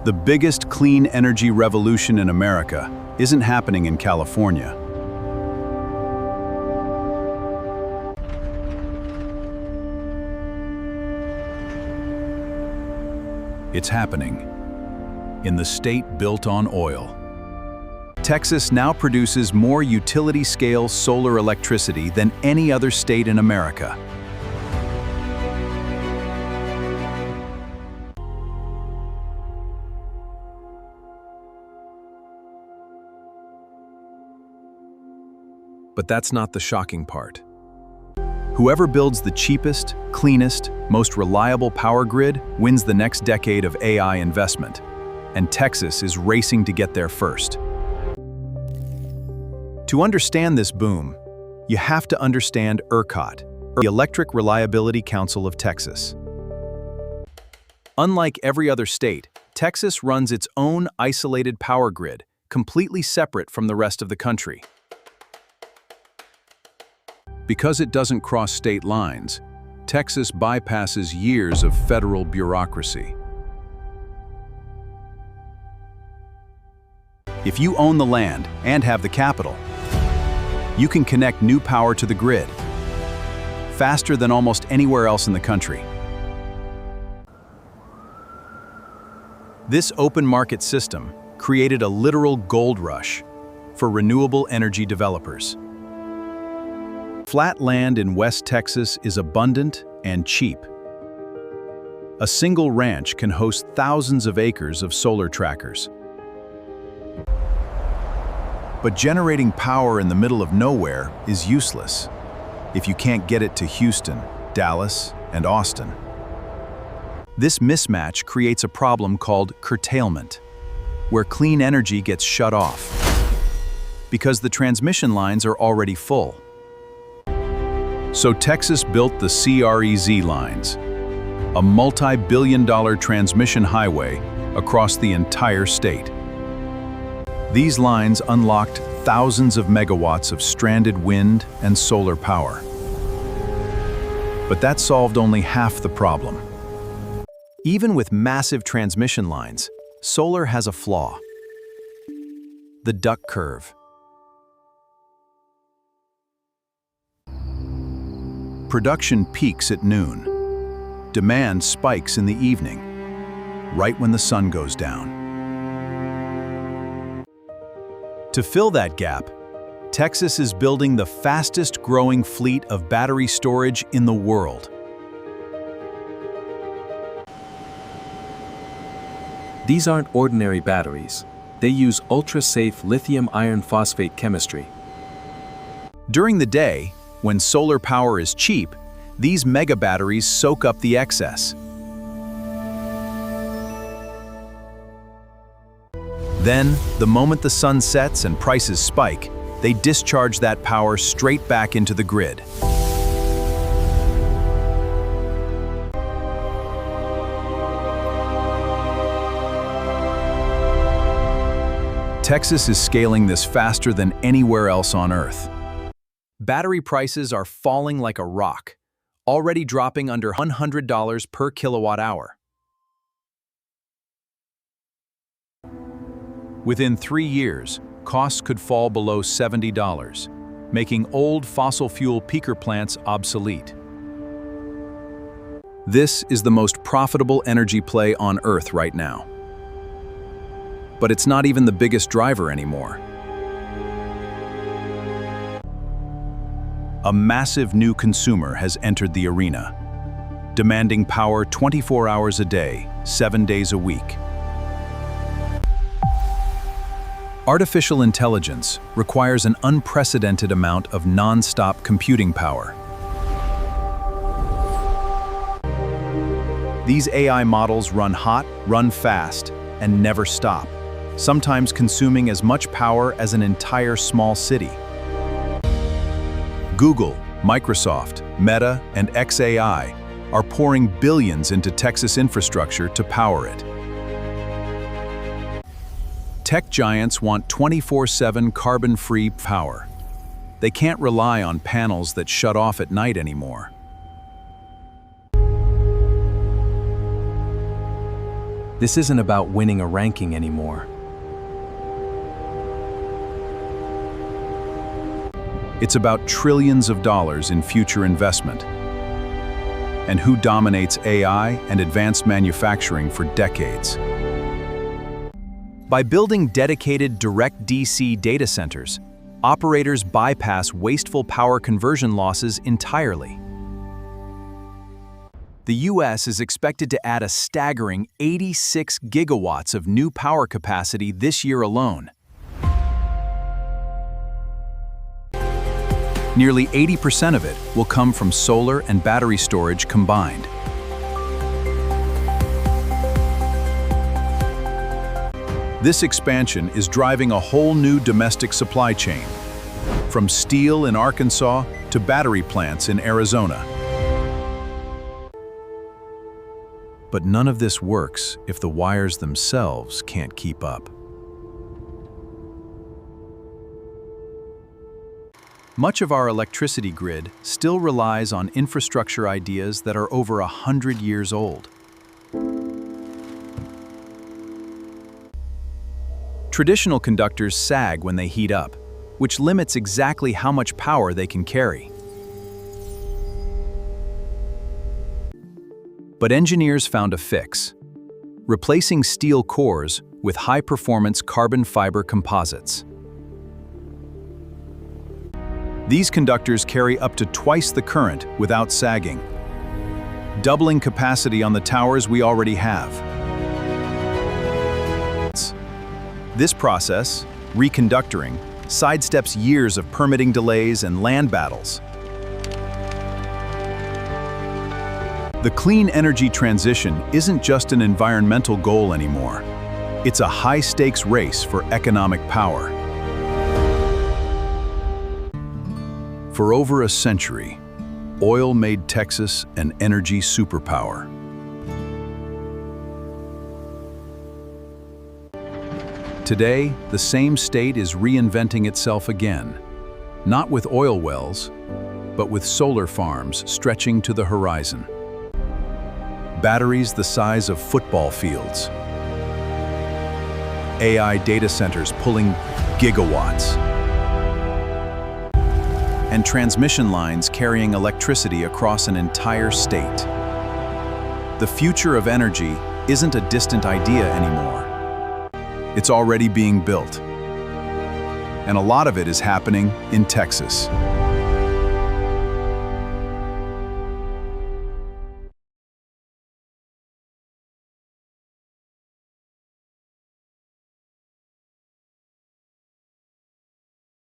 The biggest clean energy revolution in America isn't happening in California. It's happening in the state built on oil. Texas now produces more utility-scale solar electricity than any other state in America. But that's not the shocking part. Whoever builds the cheapest, cleanest, most reliable power grid wins the next decade of AI investment, and Texas is racing to get there first. To understand this boom, you have to understand ERCOT, the Electric Reliability Council of Texas. Unlike every other state, Texas runs its own isolated power grid, completely separate from the rest of the country. Because it doesn't cross state lines, Texas bypasses years of federal bureaucracy. If you own the land and have the capital, you can connect new power to the grid, faster than almost anywhere else in the country. This open market system created a literal gold rush for renewable energy developers. Flat land in West Texas is abundant and cheap. A single ranch can host thousands of acres of solar trackers. But generating power in the middle of nowhere is useless if you can't get it to Houston, Dallas, and Austin. This mismatch creates a problem called curtailment, where clean energy gets shut off because the transmission lines are already full. So Texas built the CREZ lines, a multi-billion-dollar transmission highway across the entire state. These lines unlocked thousands of megawatts of stranded wind and solar power. But that solved only half the problem. Even with massive transmission lines, solar has a flaw: the duck curve. Production peaks at noon. Demand spikes in the evening, right when the sun goes down. To fill that gap, Texas is building the fastest-growing fleet of battery storage in the world. These aren't ordinary batteries. They use ultra-safe lithium iron phosphate chemistry. During the day, when solar power is cheap, these mega batteries soak up the excess. Then, the moment the sun sets and prices spike, they discharge that power straight back into the grid. Texas is scaling this faster than anywhere else on Earth. Battery prices are falling like a rock, already dropping under $100 per kilowatt hour. Within 3 years, costs could fall below $70, making old fossil fuel peaker plants obsolete. This is the most profitable energy play on Earth right now. But it's not even the biggest driver anymore. A massive new consumer has entered the arena, demanding power 24 hours a day, 7 days a week. Artificial intelligence requires an unprecedented amount of non-stop computing power. These AI models run hot, run fast, and never stop, sometimes consuming as much power as an entire small city. Google, Microsoft, Meta, and xAI are pouring billions into Texas infrastructure to power it. Tech giants want 24/7 carbon-free power. They can't rely on panels that shut off at night anymore. This isn't about winning a ranking anymore. It's about trillions of dollars in future investment. And who dominates AI and advanced manufacturing for decades. By building dedicated direct DC data centers, operators bypass wasteful power conversion losses entirely. The U.S. is expected to add a staggering 86 gigawatts of new power capacity this year alone. Nearly 80% of it will come from solar and battery storage combined. This expansion is driving a whole new domestic supply chain, from steel in Arkansas to battery plants in Arizona. But none of this works if the wires themselves can't keep up. Much of our electricity grid still relies on infrastructure ideas that are over 100 years old. Traditional conductors sag when they heat up, which limits exactly how much power they can carry. But engineers found a fix, replacing steel cores with high-performance carbon fiber composites. These conductors carry up to twice the current without sagging, doubling capacity on the towers we already have. This process, reconductoring, sidesteps years of permitting delays and land battles. The clean energy transition isn't just an environmental goal anymore. It's a high-stakes race for economic power. For over a century, oil made Texas an energy superpower. Today, the same state is reinventing itself again, not with oil wells, but with solar farms stretching to the horizon. Batteries the size of football fields. AI data centers pulling gigawatts. And transmission lines carrying electricity across an entire state. The future of energy isn't a distant idea anymore. It's already being built. And a lot of it is happening in Texas.